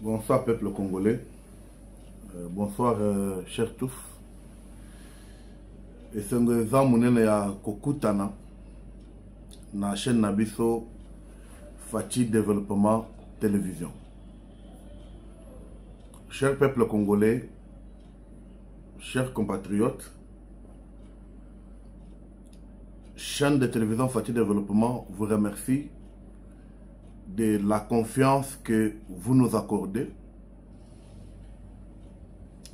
Bonsoir peuple congolais, bonsoir chers tous. Esengeza munene ya kokutana na chaîne Nabiso Fati Développement Télévision. Chers peuple congolais, chers compatriotes, chaîne de télévision Fati Développement vous remercie de la confiance que vous nous accordez,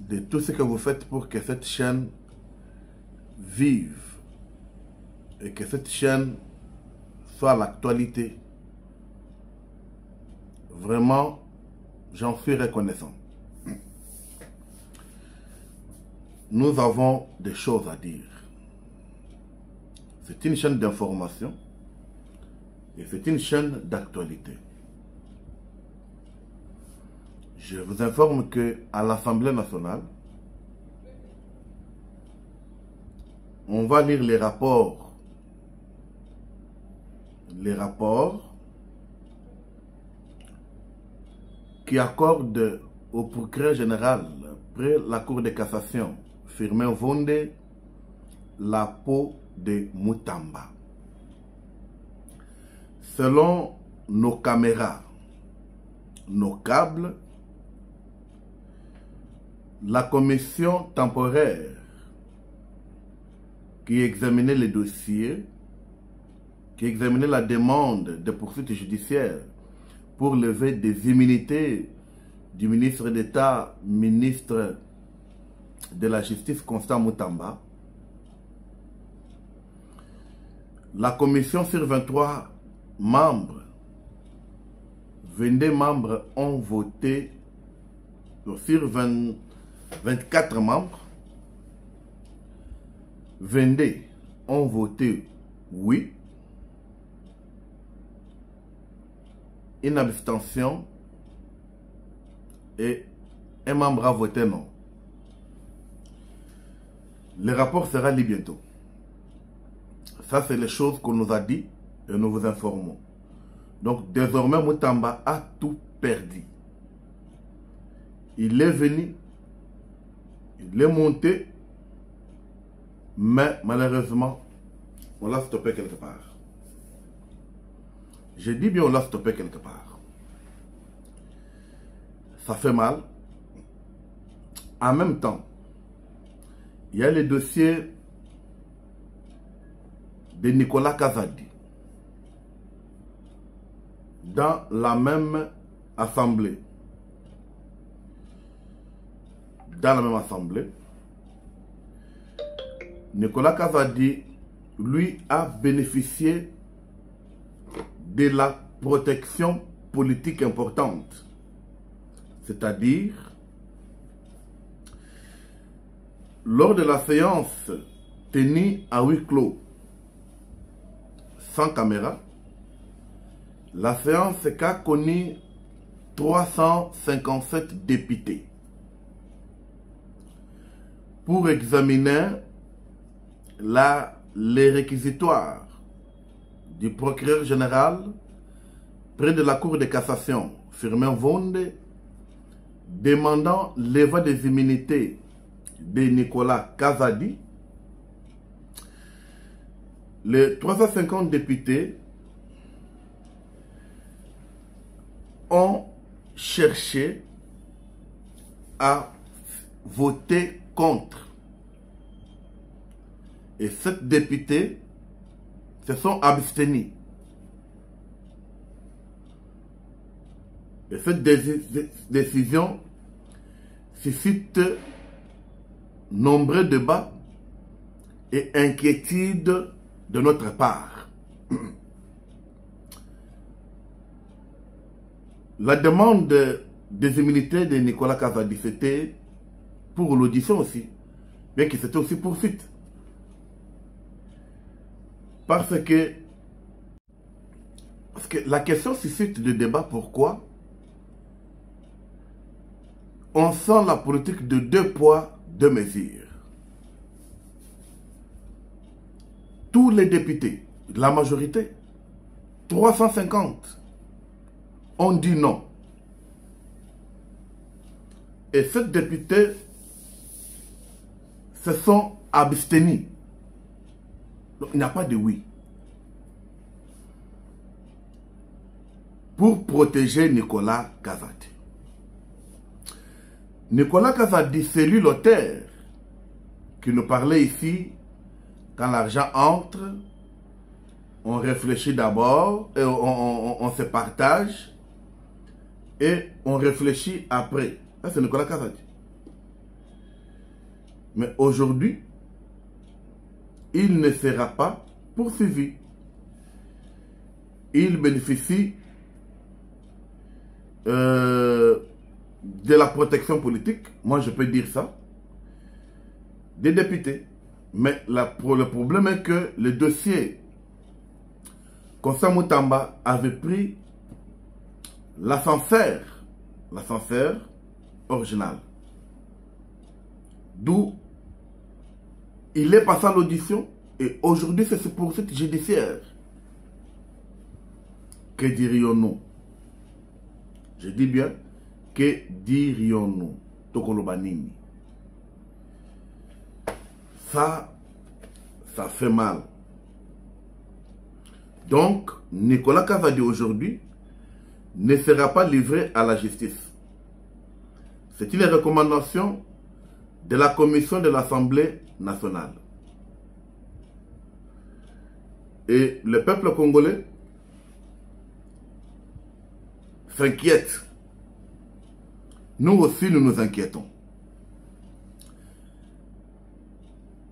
de tout ce que vous faites pour que cette chaîne vive et que cette chaîne soit à l'actualité. Vraiment, j'en suis reconnaissant. Nous avons des choses à dire. C'est une chaîne d'information et c'est une chaîne d'actualité. Je vous informe qu'à l'Assemblée nationale, on va lire les rapports qui accordent au procureur général près la Cour de cassation, Firmin Vonde, la peau de Mutamba. Selon nos caméras, nos câbles, la commission temporaire qui examinait les dossiers, qui examinait la demande de poursuite judiciaire pour lever des immunités du ministre d'État, ministre de la Justice Constant Mutamba, la commission sur 23 membres, 22 membres ont voté, sur 24 membres, 22 ont voté oui, une abstention et un membre a voté non. Le rapport sera lu bientôt. Ça, c'est les choses qu'on nous a dit et nous vous informons. Donc, désormais, Mutamba a tout perdu. Il est venu, il est monté, mais malheureusement, on l'a stoppé quelque part. Je dis bien on l'a stoppé quelque part. Ça fait mal. En même temps, il y a les dossiers de Nicolas Kazadi dans la même assemblée. Dans la même assemblée, Nicolas Kazadi, lui, a bénéficié de la protection politique importante. C'est-à-dire, lors de la séance tenue à huis clos, sans caméra, la séance qu'a connu 357 députés pour examiner les réquisitoires du procureur général près de la Cour de cassation, Firmin Vonde, demandant l'envoi des immunités de Nicolas Kazadi. Les 350 députés ont cherché à voter contre. Et 7 députés se sont abstenus. Et cette décision suscite nombreux débats et inquiétudes de notre part. La demande des immunités de Nicolas Kazadi, c'était pour l'audition aussi, bien que c'était aussi poursuite. Parce que la question suscite de débat. Pourquoi? On sent la politique de 2 poids, 2 mesures. Tous les députés, la majorité, 350, ont dit non. Et 7 députés se sont abstenus. Donc il n'y a pas de oui. Pour protéger Nicolas Kazadi. Nicolas Kazadi, c'est lui l'auteur qui nous parlait ici. Quand l'argent entre, on réfléchit d'abord, et on se partage et on réfléchit après. Ça, c'est Nicolas Kazadi. Mais aujourd'hui, il ne sera pas poursuivi. Il bénéficie de la protection politique, moi je peux dire ça, des députés. Mais le problème est que le dossier Constant Moutamba avait pris l'ascenseur original. D'où il est passé à l'audition et aujourd'hui c'est ce poursuite judiciaire. Que dirions-nous? Je dis bien, que dirions-nous? Tokolobanini. Ça fait mal. Donc, Nicolas Kazadi aujourd'hui ne sera pas livré à la justice. C'est une recommandation de la commission de l'Assemblée nationale. Et le peuple congolais s'inquiète. Nous aussi, nous nous inquiétons.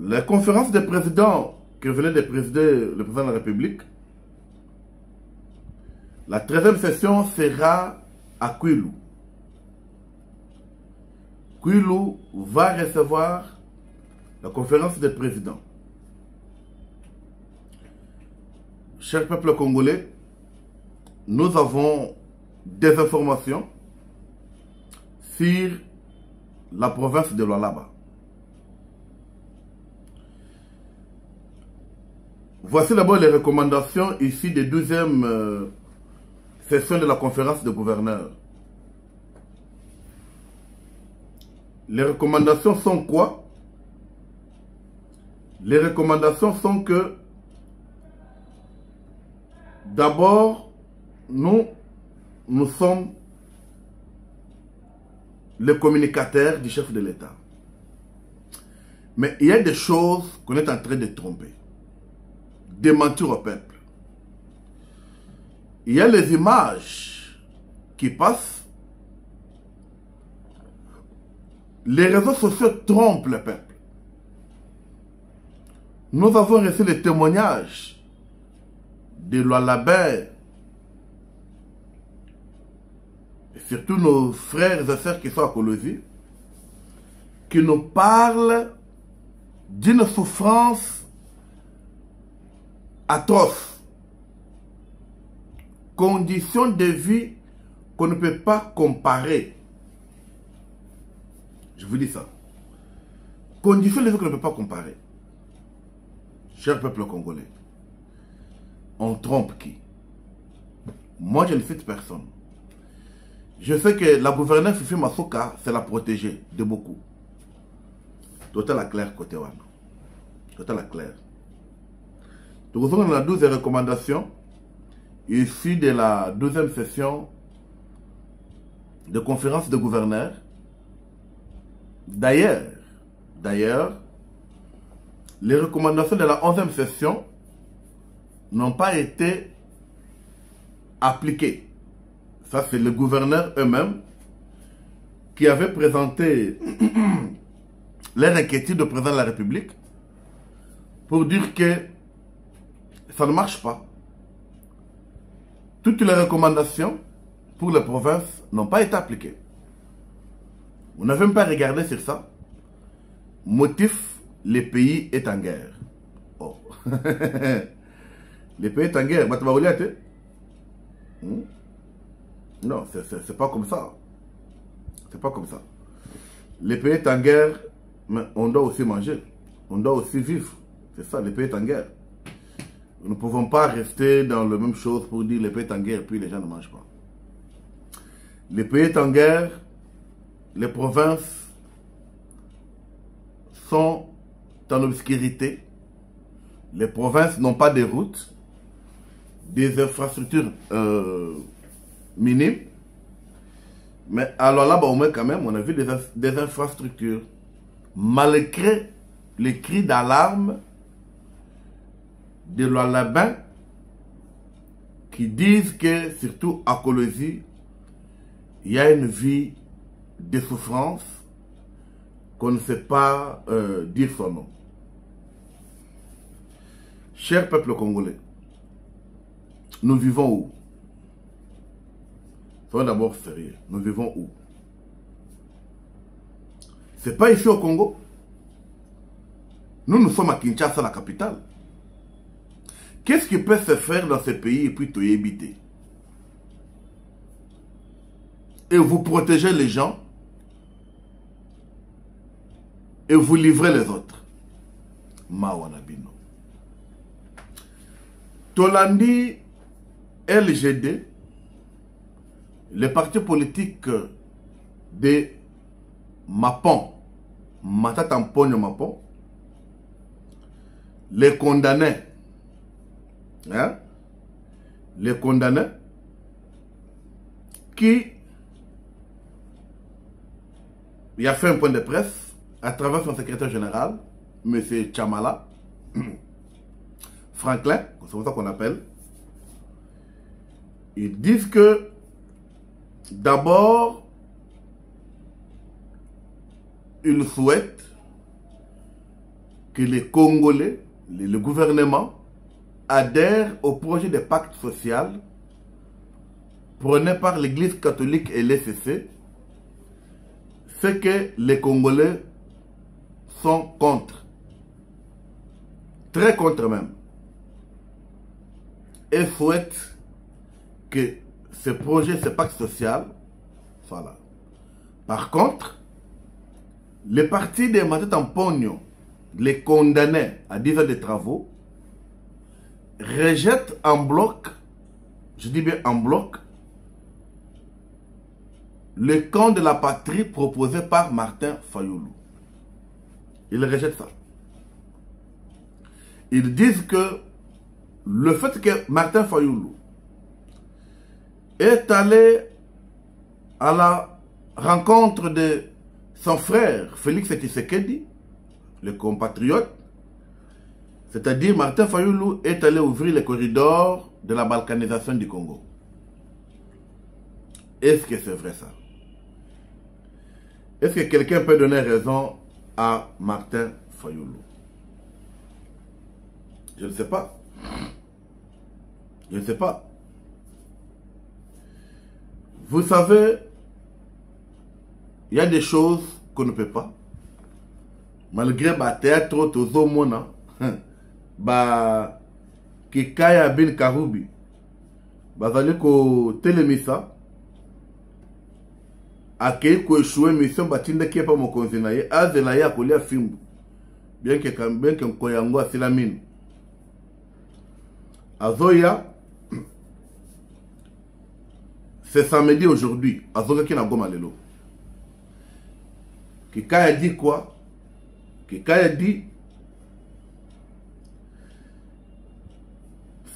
La conférence des présidents que venait de présider le président de la République, la 13e session sera à Kwilu. Kwilu va recevoir la conférence des présidents. Cher peuple congolais, nous avons des informations sur la province de Lualaba. Voici d'abord les recommandations ici des 12e session de la conférence des gouverneurs. Les recommandations sont quoi? Les recommandations sont que d'abord, nous sommes les communicateurs du chef de l'État. Mais il y a des choses qu'on est en train de tromper, de mentir au peuple. Il y a les images qui passent. Les réseaux sociaux trompent le peuple. Nous avons reçu les témoignages de Lualaba, et surtout nos frères et sœurs qui sont à Kolosi, qui nous parlent d'une souffrance atroce. Conditions de vie qu'on ne peut pas comparer. Je vous dis ça. Conditions de vie qu'on ne peut pas comparer. Cher peuple congolais, on trompe qui? Moi, je ne cite personne. Je sais que la gouverneure Fifi Masuka, c'est la protégée de beaucoup. Total à clair côté Wana. Total à clair. Donc, on a 12 recommandations ici de la 12e session de conférence de gouverneurs. D'ailleurs, les recommandations de la 11e session n'ont pas été appliquées. Ça, c'est les gouverneurs eux-mêmes qui avaient présenté leur inquiétude au président de la République pour dire que ça ne marche pas. Toutes les recommandations pour les provinces n'ont pas été appliquées. On n'a même pas regardé sur ça. Motif, le pays est en guerre. Oh. Le pays est en guerre. Non, c'est pas comme ça. C'est pas comme ça. Le pays est en guerre, mais on doit aussi manger. On doit aussi vivre. C'est ça, le pays est en guerre. Nous ne pouvons pas rester dans la même chose pour dire le pays est en guerre puis les gens ne mangent pas. Le pays est en guerre, les provinces sont en obscurité. Les provinces n'ont pas de routes, des infrastructures minimes. Mais alors là, au moins quand même, on a vu des infrastructures. Malgré les cris d'alarme de l'Alabin qui disent que, surtout à Colosie, il y a une vie de souffrance qu'on ne sait pas dire son nom. Cher peuple congolais, nous vivons où? Soyons d'abord sérieux. Nous vivons où? C'est pas ici au Congo. Nous sommes à Kinshasa, la capitale. Qu'est-ce qui peut se faire dans ce pays et puis y habiter? Et vous protégez les gens et vous livrez les autres. Mawanabino. Tolandi LGD, les partis politiques de Mapon, Matatamponio Mapon, les condamnés, hein, les condamnés qui, il a fait un point de presse à travers son secrétaire général, M. Chamala, Franklin, c'est comme ça qu'on appelle. Ils disent que d'abord, ils souhaitent que les Congolais, le gouvernement, adhèrent au projet de pacte social prôné par l'Église catholique et l'ECC, ce que les Congolais sont contre. Très contre même. Et souhaitent que ce projet, ce pacte social, soit là. Par contre, les partis de Matatamponio, les condamnés à 10 ans de travaux, rejettent en bloc, je dis bien en bloc, le camp de la patrie proposé par Martin Fayoulou. Ils rejettent ça. Ils disent que le fait que Martin Fayoulou est allé à la rencontre de son frère Félix Tshisekedi, le compatriote, c'est-à-dire Martin Fayoulou est allé ouvrir les corridors de la balkanisation du Congo. Est-ce que c'est vrai ça? Est-ce que quelqu'un peut donner raison à Martin Fayoulou? Je ne sais pas. Je ne sais pas. Vous savez, il y a des choses qu'on ne peut pas. Malgré le théâtre, tout le monde, Kikaya bin Karubi, bazali ko telemisa, akei ko échoué mission batinda qui pas mon konzina ye, azela ya kolia fimbu. Bien que Koyango a la mine. Azoya, c'est samedi aujourd'hui. Azoya qui n'a pas malelo. Kikaya dit quoi? Kikaya dit,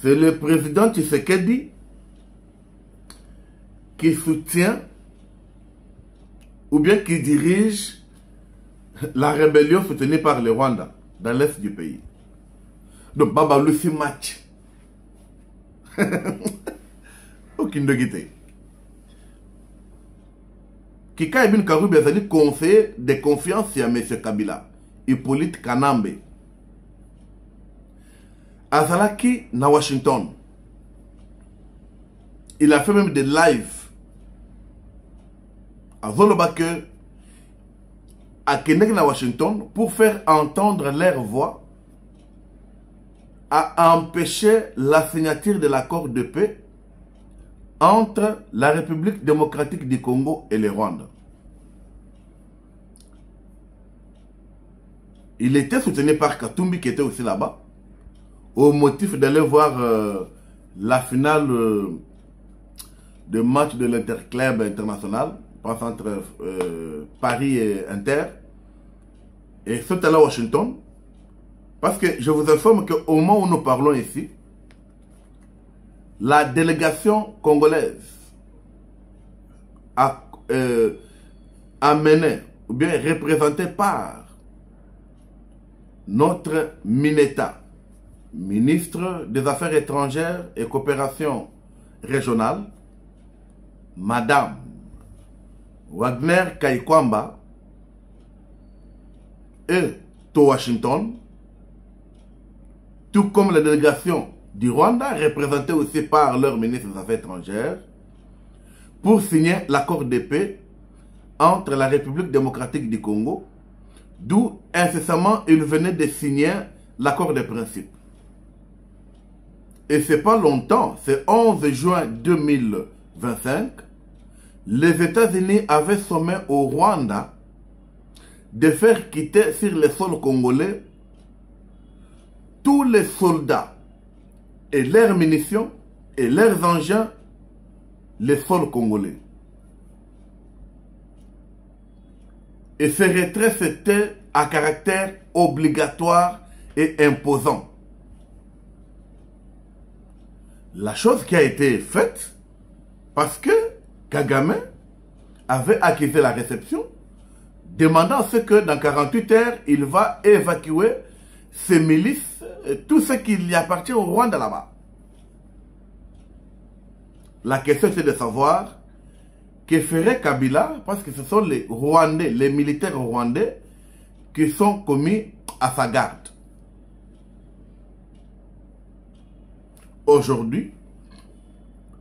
c'est le président Tshisekedi qui soutient ou bien qui dirige la rébellion soutenue par le Rwanda dans l'est du pays. Donc, Baba Lucy match. Aucune de guité. Kika Ibn Karoubi a dit conseiller de confiance à M. Kabila, Hippolyte Kanambe. Azalaki na Washington. Il a fait même des lives. À Zolobake, à Québec na Washington, pour faire entendre leur voix, à empêcher la signature de l'accord de paix entre la République démocratique du Congo et le Rwanda. Il était soutenu par Katumbi qui était aussi là-bas, au motif d'aller voir la finale de match de l'Interclub international pense entre Paris et Inter, et sont allés à Washington, parce que je vous informe qu'au moment où nous parlons ici, la délégation congolaise a amené, ou bien représentée par notre Mineta, ministre des Affaires étrangères et coopération régionale, Madame Wagner Kaikwamba, et to Washington, tout comme la délégation du Rwanda, représentée aussi par leur ministre des Affaires étrangères, pour signer l'accord de paix entre la République démocratique du Congo, d'où incessamment il venait de signer l'accord de principe. Et c'est pas longtemps, c'est 11 juin 2025, les États-Unis avaient sommé au Rwanda de faire quitter sur le sol congolais tous les soldats et leurs munitions et leurs engins, les sols congolais. Et ce retrait, c'était à caractère obligatoire et imposant. La chose qui a été faite, parce que Kagame avait accusé la réception, demandant à ce que dans 48 heures, il va évacuer ses milices, tout ce qui lui appartient au Rwanda là-bas. La question c'est de savoir que ferait Kabila, parce que ce sont les Rwandais, les militaires rwandais qui sont commis à sa garde. Aujourd'hui,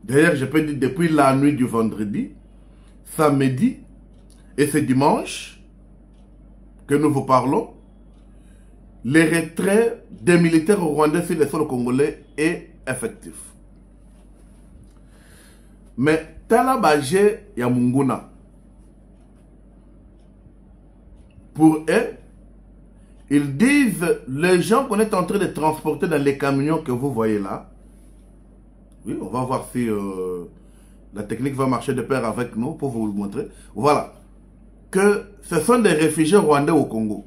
d'ailleurs je peux dire depuis la nuit du vendredi, samedi et ce dimanche, que nous vous parlons, le retrait des militaires rwandais sur le sol congolais est effectif. Mais Talabagé Yamunguna, pour eux, ils disent, les gens qu'on est en train de transporter dans les camions que vous voyez là, oui, on va voir si la technique va marcher de pair avec nous pour vous le montrer. Voilà. Que ce sont des réfugiés rwandais au Congo.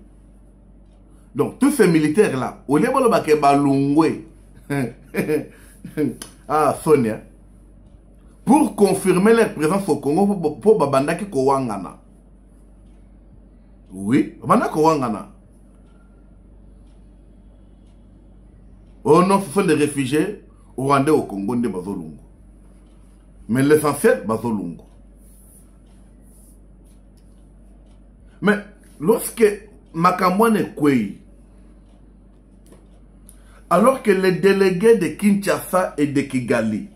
Donc, tous ces militaires-là, au lieu de Balungwe, ah, Sonia, pour confirmer leur présence au Congo, pour Babandaki Kowangana. Oui, Babandaki Kowangana. Oh non, ce sont des réfugiés rwandais au Congo de Bazolungu. Mais l'essentiel, Bazolungu. Mais lorsque Makamwane Kwei, alors que les délégués de Kinshasa et de Kigali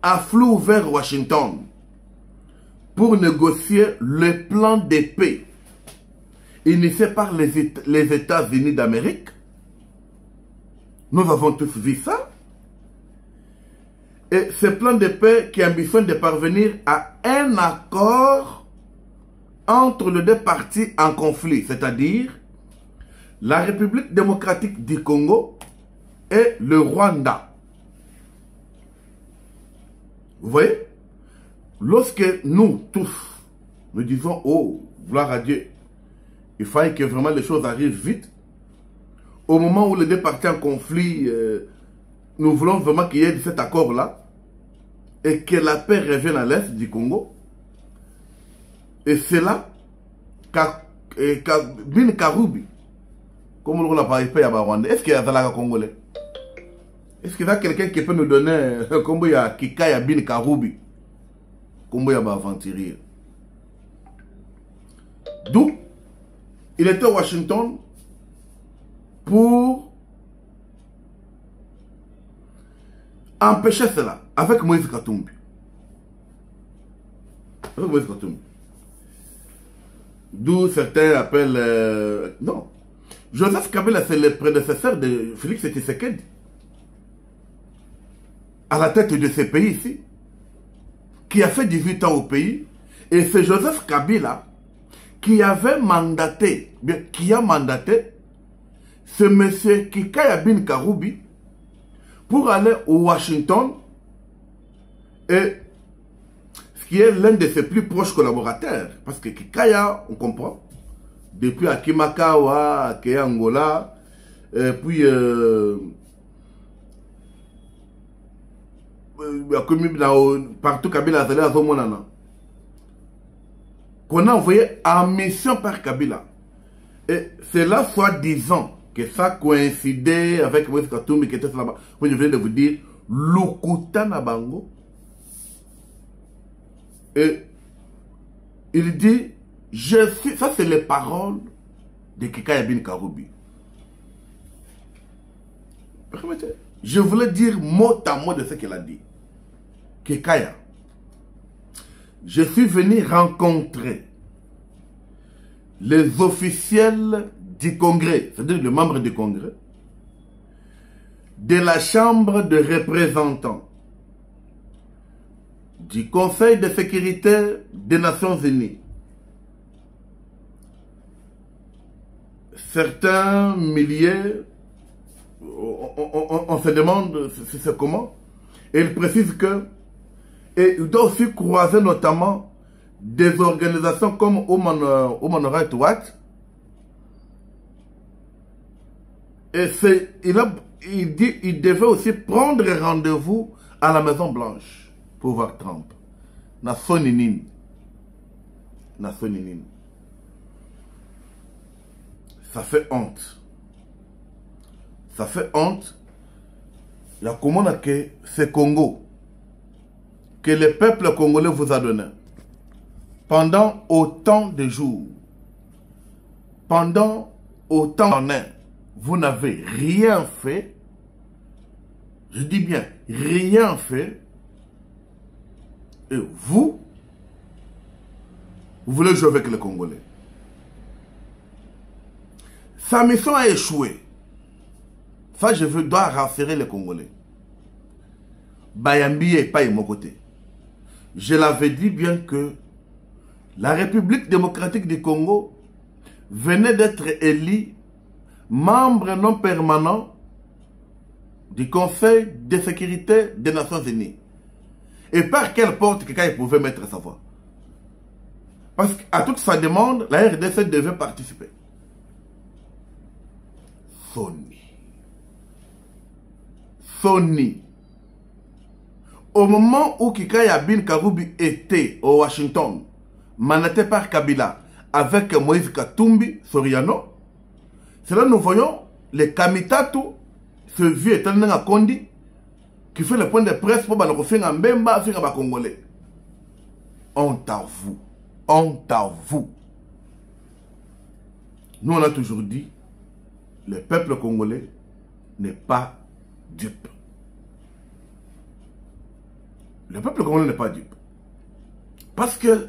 affluent vers Washington pour négocier le plan de paix initié par les États-Unis d'Amérique, nous avons tous vu ça. Et ce plan de paix qui ambitionne de parvenir à un accord entre les deux parties en conflit, c'est-à-dire la République démocratique du Congo et le Rwanda. Vous voyez? Lorsque nous tous, nous disons, oh, gloire à Dieu, il fallait que vraiment les choses arrivent vite, au moment où les deux parties en conflit, nous voulons vraiment qu'il y ait cet accord-là, et que la paix revienne à l'est du Congo. Et c'est là Bin Karoubi, comme on l'a parlé à Rwanda, est-ce qu'il y a un Congolais? Est-ce qu'il y a quelqu'un qui peut nous donner comment il y a Kikaya Bin Karoubi? Comment il y a un aventurier? D'où il était à Washington pour empêcher cela avec Moïse Katumbi. Avec Moïse Katumbi. D'où certains appellent... non. Joseph Kabila, c'est le prédécesseur de Félix Tshisekedi. À la tête de ce pays ici. Qui a fait 18 ans au pays. Et c'est Joseph Kabila qui avait mandaté, bien, qui a mandaté ce monsieur Kikaya Bin Karoubi pour aller au Washington. Et ce qui est l'un de ses plus proches collaborateurs. Parce que Kikaya, on comprend, depuis Akimakawa, Ake Angola, puis partout Kabila a allé à Zomonana, qu'on a envoyé en mission par Kabila. Et c'est là, soi-disant, que ça coïncidait avec Moïse Katumbi qui était là-bas. Moi, je viens de vous dire, Lukuta Nabango. Et il dit, ça c'est les paroles de Kikaya Bin Karoubi. Permettez, je voulais dire mot à mot de ce qu'il a dit. Kikaya, je suis venu rencontrer les officiels du Congrès, c'est-à-dire les membres du Congrès, de la Chambre de représentants, du Conseil de sécurité des Nations Unies. Certains milliers, on se demande c'est comment, et il précise que, et il doit aussi croiser notamment des organisations comme Human Rights Watch. Et il dit qu'il devait aussi prendre rendez-vous à la Maison Blanche pour voir Trump. Nasoninine. Ça fait honte. Ça fait honte. Il y a comment que ce Congo, que le peuple congolais vous a donné, pendant autant de jours, pendant autant d'années, vous n'avez rien fait. Je dis bien, rien fait. Et vous voulez jouer avec les Congolais. Sa mission a échoué. Ça, dois rassurer les Congolais. Bayambi n'est pas de mon côté. Je l'avais dit bien que la République démocratique du Congo venait d'être élue membre non permanent du Conseil de sécurité des Nations Unies. Et par quelle porte quelqu'un pouvait mettre sa voix? Parce qu'à toute sa demande, la RDC devait participer. Sony. Au moment où Kikaya Bin Karoubi était au Washington, mandaté par Kabila, avec Moïse Katumbi, Soriano, c'est là que nous voyons les Kamitatu, ce vieux éternel Kondi, qui fait le point de presse pour faire un Mbemba, faire un Congolais. Honte à vous. Honte à vous. Nous, on a toujours dit, le peuple congolais n'est pas dupe. Le peuple congolais n'est pas dupe. Parce que,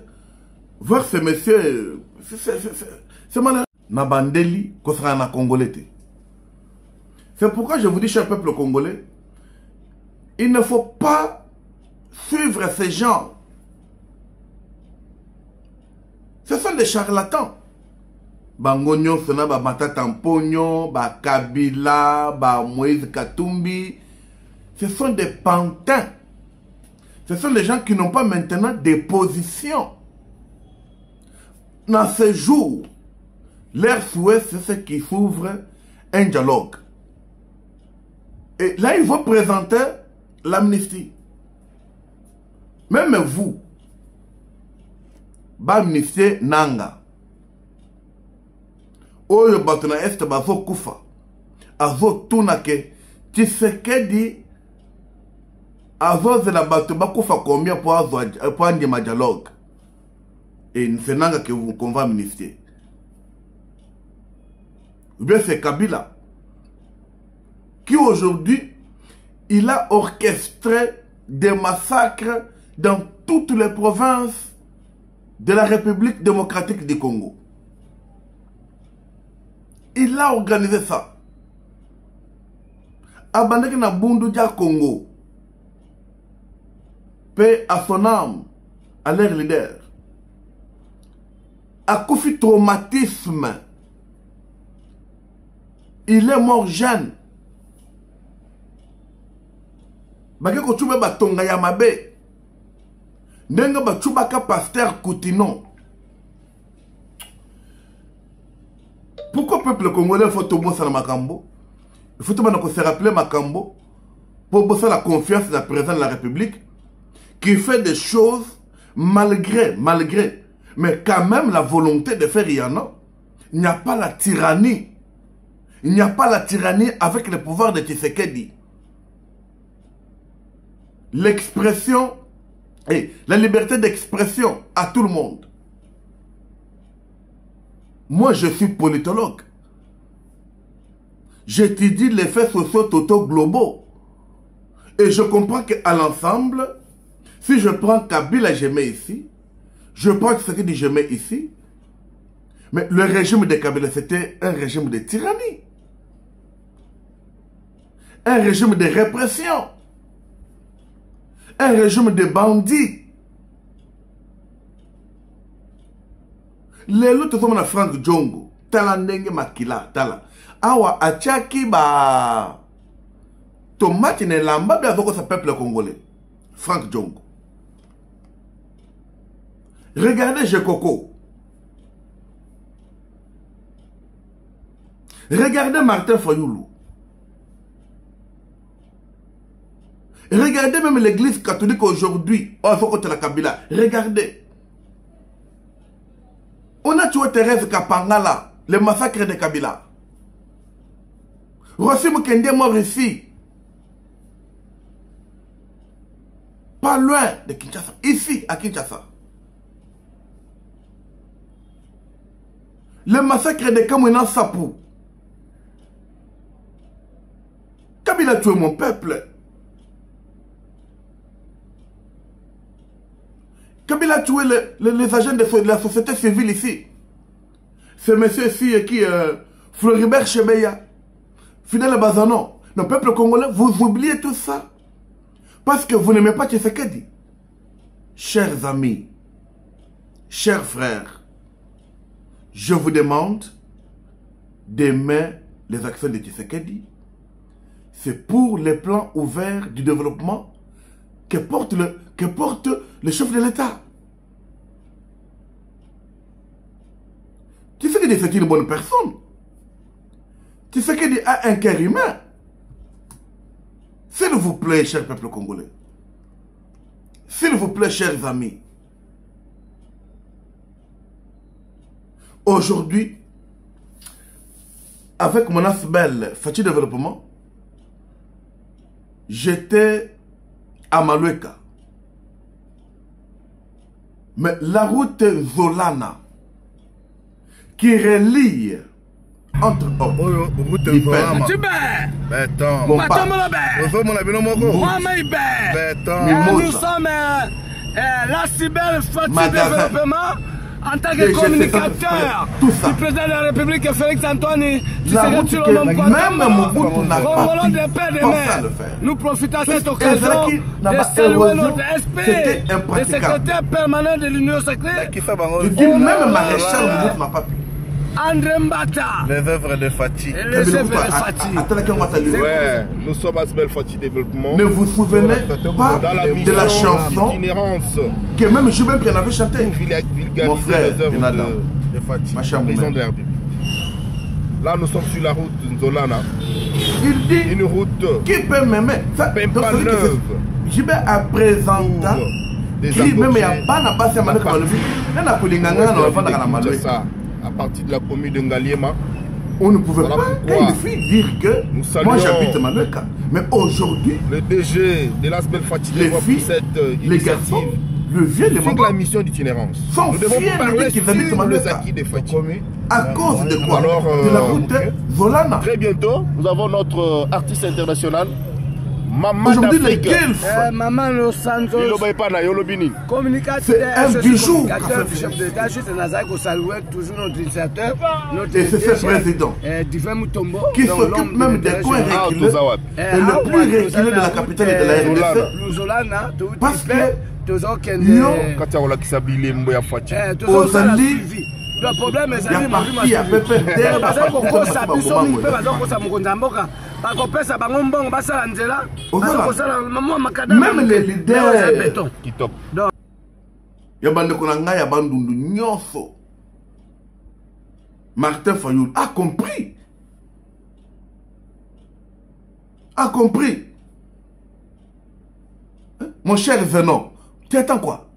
voir ces messieurs, c'est malheureux. Nabandeli, qu'on sera un Congolais. C'est pourquoi je vous dis, cher peuple congolais, il ne faut pas suivre ces gens. Ce sont des charlatans. Bangonyo, Sona, Matata Mpogno, Kabila, Moïse Katumbi. Ce sont des pantins. Ce sont des gens qui n'ont pas maintenant des positions. Dans ces jours, leur souhait, c'est ce qui s'ouvre un dialogue. Et là, ils vont présenter l'amnistie. Même vous, amnistier Nanga. Oyo batuna est bazo kufa. Azo tunake. Tshisekedi azo zela batu bakufa combien pour un ma dialogue. Et c'est Nanga qu'on va amnistier. Ou bien c'est Kabila qui aujourd'hui il a orchestré des massacres dans toutes les provinces de la République démocratique du Congo. Il a organisé ça. Abandonné na Bunduja Congo. Paix à son âme, à leur leader. A Koufi traumatisme. Il est mort jeune. Bagé ko tube batonga ya mabe. Ndenga ba Chubaka Pasteur Coutinon. Pourquoi le peuple congolais faut tout bosser dans Makambo? Il faut tout se rappeler Makambo pour bosser la confiance de la présidente de la République qui fait des choses malgré, mais quand même la volonté de faire Yana. Il n'y a pas la tyrannie. Il n'y a pas la tyrannie avec le pouvoir de Tshisekedi. L'expression et la liberté d'expression à tout le monde. Moi, je suis politologue. J'étudie les faits sociaux totaux globaux. Et je comprends qu'à l'ensemble, si je prends Kabila, je mets ici. Je prends Tshisekedi, je mets ici. Mais le régime de Kabila, c'était un régime de tyrannie. Un régime de répression. Un régime de bandits. Les autres sont Frank Djongo. Tala ndenge makila. Tala. Awa achaki ba. Tomate ne lamba bien avec ce peuple congolais. Frank Djongo. Regardez Jekoko. Regardez Martin Fayoulou. Regardez même l'église catholique aujourd'hui. Oh, il faut que la Kabila. Regardez. On a tué Thérèse Kapangala. Le massacre de Kabila. Rossi Mukende est mort ici. Pas loin de Kinshasa. Ici, à Kinshasa. Le massacre de Kamouina Sapou. Kabila a tué mon peuple. Kabila a tué les agents de la société civile ici. Ce monsieur-ci qui Floribert Chebeya, Fidèle Bazanon, le peuple congolais, vous oubliez tout ça. Parce que vous n'aimez pas Tshisekedi. Chers amis, chers frères, je vous demande d'aimer les actions de Tshisekedi. C'est pour les plans ouverts du développement que porte le chef de l'État. Tshisekedi, c'est une bonne personne. Tshisekedi a un cœur humain. S'il vous plaît, cher peuple congolais. S'il vous plaît, chers amis. Aujourd'hui, avec mon asbel Fati Développement, j'étais à Malueka. Mais la route Zolana, qui relie entre route Zolana. Nous sommes la Cybelle Fati Développement. En tant que communicateur du président de la République, Félix Antoine Tshisekedi Congolais de paix de mer, nous profitons de cette occasion de saluer notre SP, le secrétaire permanent de l'Union secrète. Je dis même maréchal n'a pas pu. André Mbata. Les œuvres de Fati. Les œuvres de Fati. Ouais, nous sommes à Sbel Fati Développement. Ne vous souvenez pas de la chanson que même Joubin qui en avait chanté. Mon frère, de Fati. Maison de l'Herbe. Là, nous sommes sur la route Nzolana. Il dit une route qui peut m'aimer. Joubin a présenté même il y a pas de base à Malek Malouvi. Il y a ça. À partir de la commune de Ngaliema. On ne pouvait pas dire que moi j'habite Maluka. Mais aujourd'hui, le DG de l'Asbel Fati les les garçons, le vieux de la mission d'itinérance. Nous devons parler qu'ils habitent Maluka. À cause de quoi? De la route Zolana. Très bientôt, nous avons notre artiste international. Aujourd'hui, les Guelfs. Maman Los Santos. C'est un bijou. Chef d'État, juste Nazaï Kosalouet, toujours notre initiateur. Et c'est ce président. Qui s'occupe même des coins reculés. Et le plus reculé de la capitale et de la RDC. Parce que nous, Ozali, le problème est il y a parti à peu près même les leaders ya bande konanga ya bandundu nyonso. Martin Fayoulou a compris. A compris. Mon cher Zenon, tu attends quoi?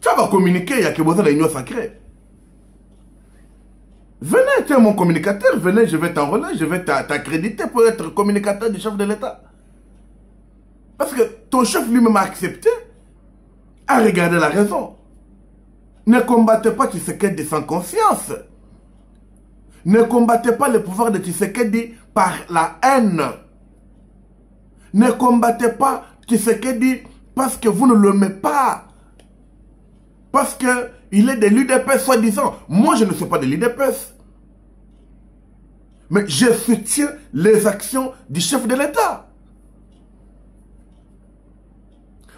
Ça va communiquer, il y a que besoin de l'union sacrée. Venez, tu es mon communicateur, venez, je vais t'enrôler, je vais t'accréditer pour être communicateur du chef de l'État. Parce que ton chef lui-même a accepté, a regardé la raison. Ne combattez pas Tshisekedi sans conscience. Ne combattez pas le pouvoir de Tshisekedi par la haine. Ne combattez pas Tshisekedi parce que vous ne l'aimez pas. Parce qu'il est de l'UDPS soi-disant. Moi, je ne suis pas de l'UDPS. Mais je soutiens les actions du chef de l'État.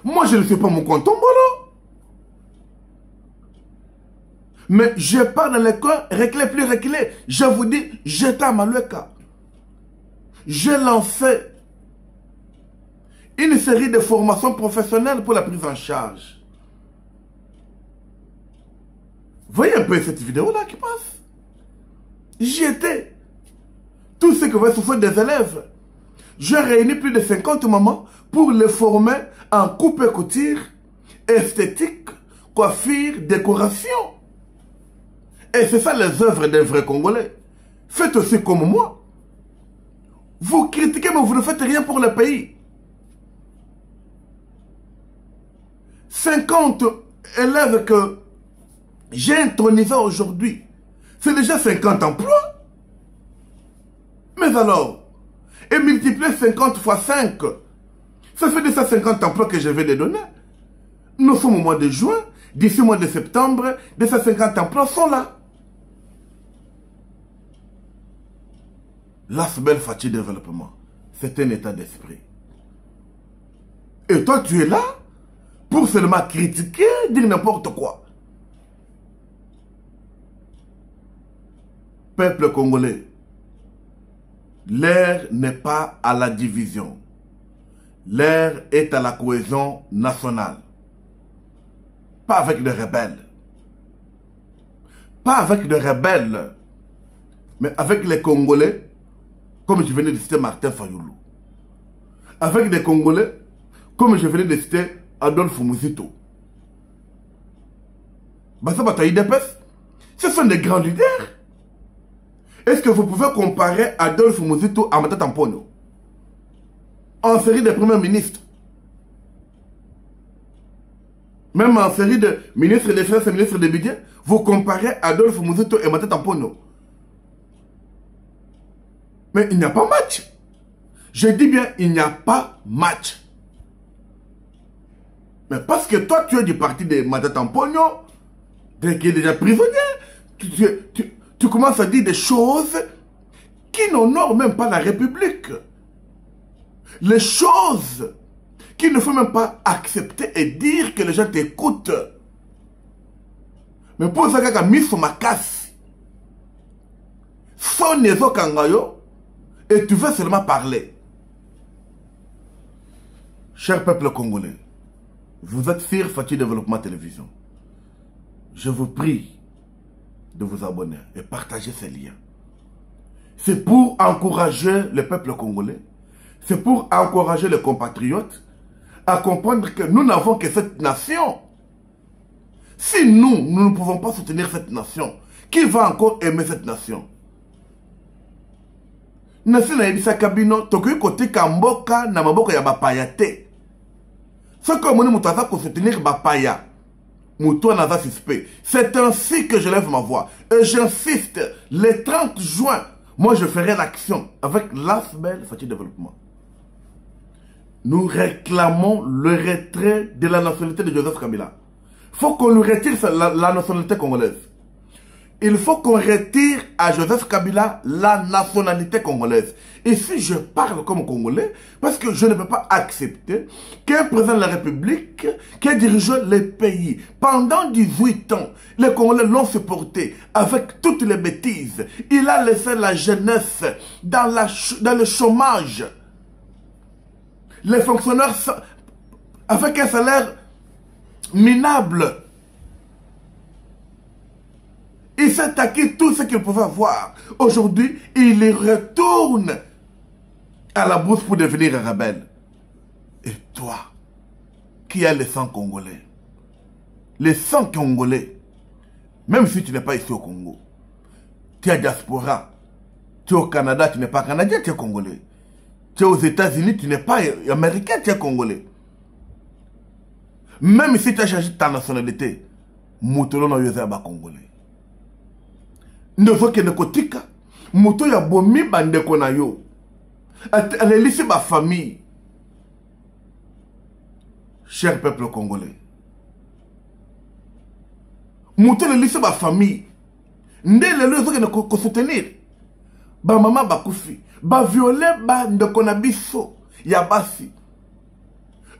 Moi, je ne suis pas mon Contombolo. Mais je pars dans les coins, reculé, plus reculé. Je vous dis, j'étais à Malueka. J'ai lancé une série de formations professionnelles pour la prise en charge. Voyez un peu cette vidéo-là qui passe. J'y étais. Tout ce que va souffrir des élèves. J'ai réuni plus de 50 mamans pour les former en coupe et couture, esthétique, coiffure, décoration. Et c'est ça les œuvres d'un vrai Congolais. Faites aussi comme moi. Vous critiquez, mais vous ne faites rien pour le pays. 50 élèves que j'ai intronisés aujourd'hui, c'est déjà 50 emplois. Mais alors, et multiplier 50 fois 5, ça fait déjà 50 emplois que je vais les donner. Nous sommes au mois de juin, d'ici le mois de septembre, de ces 50 emplois sont là. L'Asbel Fatih Développement, c'est un état d'esprit. Et toi, tu es là pour seulement critiquer, dire n'importe quoi. Peuple congolais, l'heure n'est pas à la division. L'heure est à la cohésion nationale. Pas avec des rebelles. Pas avec des rebelles. Mais avec les Congolais, comme je venais de citer Martin Fayoulou. Avec des Congolais, comme je venais de citer Adolphe Mouzito. Bassa Bataï Depes, ce sont des grands leaders. Est-ce que vous pouvez comparer Adolphe Mouzito à Matata Mponyo en série de premiers ministres? Même en série de ministres des Finances et ministres des Budgets, vous comparez Adolphe Mouzito et Matata Mponyo. Mais il n'y a pas match. Je dis bien, il n'y a pas match. Mais parce que toi, tu es du parti de Matata Mponyo, qui est déjà prisonnier, tu commences à dire des choses qui n'honorent même pas la République. Les choses qu'il ne faut même pas accepter et dire que les gens t'écoutent. Mais pour ça, quand mis sur ma casse, son nezo kangayo, et tu veux seulement parler. Cher peuple congolais, vous êtes sur Fatih Développement Télévision. Je vous prie de vous abonner et partager ces liens. C'est pour encourager le peuple congolais, c'est pour encourager les compatriotes à comprendre que nous n'avons que cette nation. Si nous ne pouvons pas soutenir cette nation, qui va encore aimer cette nation? Nasi na yebisa kabino, tokoyi kotika mboka na maboko ya bapaya te. Soki omoni mutu aza soutenir bapaya, mutu anaza suspect. C'est ainsi que je lève ma voix. Et j'insiste, le 30 juin, moi je ferai l'action avec l'Asbel Fatih Développement. Nous réclamons le retrait de la nationalité de Joseph Kabila. Il faut qu'on lui retire la nationalité congolaise. Il faut qu'on retire à Joseph Kabila la nationalité congolaise. Et si je parle comme Congolais, parce que je ne peux pas accepter qu'un président de la République qui a dirigé le pays pendant 18 ans, les Congolais l'ont supporté avec toutes les bêtises. Il a laissé la jeunesse dans le chômage. Les fonctionnaires avec un salaire minable. Il s'est acquis tout ce qu'il pouvait avoir. Aujourd'hui, il retourne à la bourse pour devenir un rebelle. Et toi, qui as le sang congolais, le sang congolais, même si tu n'es pas ici au Congo, tu es à diaspora, tu es au Canada, tu n'es pas canadien, tu es congolais. Tu es aux États-Unis, tu n'es pas américain, tu es congolais. Même si tu as changé ta nationalité, Moutolo na yozaba congolais. Ndozo kene kotika, Mouto ya bomi bandeko na yo. Alelisi ba famille. Cher peuple congolais. Mouto alelisi ba famille. Ndele lozo kene ko soutenir. Ba mama ba kufi. Ba violer ba ndeko na biso. Ya basi.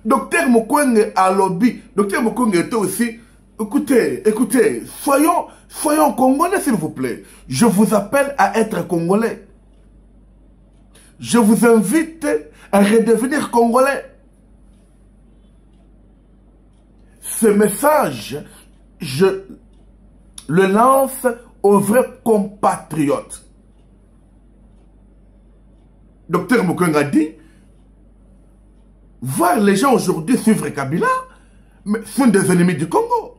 Docteur Mukwege à lobby. Docteur Mukwege était aussi. Écoutez, soyons congolais s'il vous plaît. Je vous appelle à être congolais. Je vous invite à redevenir congolais. Ce message, je le lance aux vrais compatriotes. Docteur Mukwege a dit, voir les gens aujourd'hui suivre Kabila, mais sont des ennemis du Congo.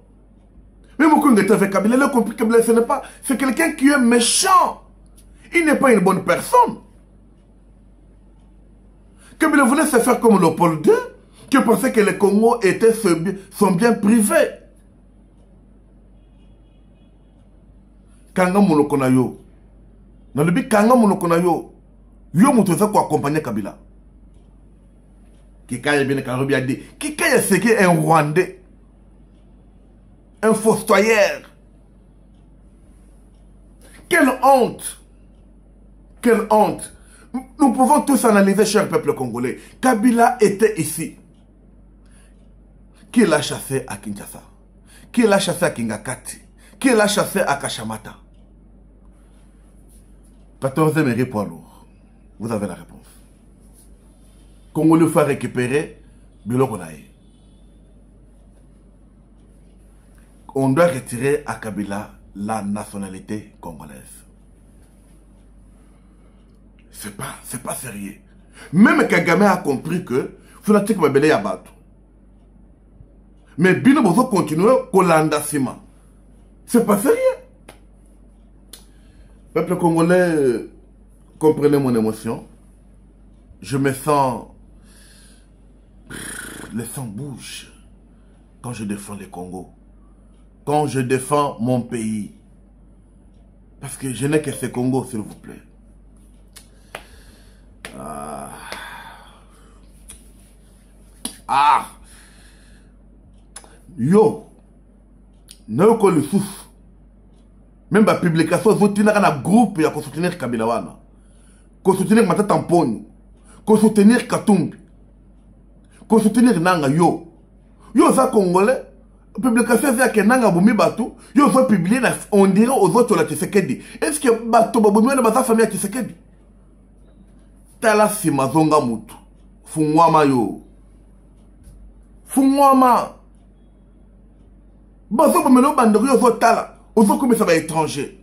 Mais Mukwege est avec Kabila, le compris Kabila, ce n'est pas, c'est quelqu'un qui est méchant. Il n'est pas une bonne personne. Kabila voulait se faire comme Léopold II, qui pensait que le Congo était son bien privé. Kanga monokona yo. Dans le but, Kanga monokona yo. Yo moutoza ko accompagner Kabila. Kikaya bien Karobi a dit. Kikaya c'est qui un Rwandais. Un fossoyeur. Quelle honte. Quelle honte. Nous pouvons tous analyser, cher peuple congolais. Kabila était ici. Qui l'a chassé à Kinshasa? Qui l'a chassé à Kingakati? Qui l'a chassé à Kashamata? 14e poids lourd. Vous avez la réponse. Congolais faut récupérer Bilokonaï. On doit retirer à Kabila la nationalité congolaise. C'est pas sérieux. Même Kagame a compris que Funatik Mabele Yabatou. Mais Bino Bozo continue Kolanda Sima. C'est pas sérieux. Peuple congolais, comprenez mon émotion. Je me sens... Le sang bouge quand je défends le Congo. Quand je défends mon pays. Parce que je n'ai que ce Congo, s'il vous plaît. Yo, Naoko le souffle. Même la publication, vous tenez un groupe et à soutenir Kabila wana. Qu'on soutenir Matata Mponi. Qu'on soutenir Katumbi. Qu'on soutenir Nanga yo. Yo za Congolais. Publication c'est que Nanga Boumi Batou. Yo za publier on dirait aux autres la Tshisekedi. Est-ce que Batou Baboumi na bata famille Tshisekedi? Tala simazonga mutu. Fungwama yo. Fungwama. Bazo bomelo bandori yo zo tala. Ozo comme ça va étranger.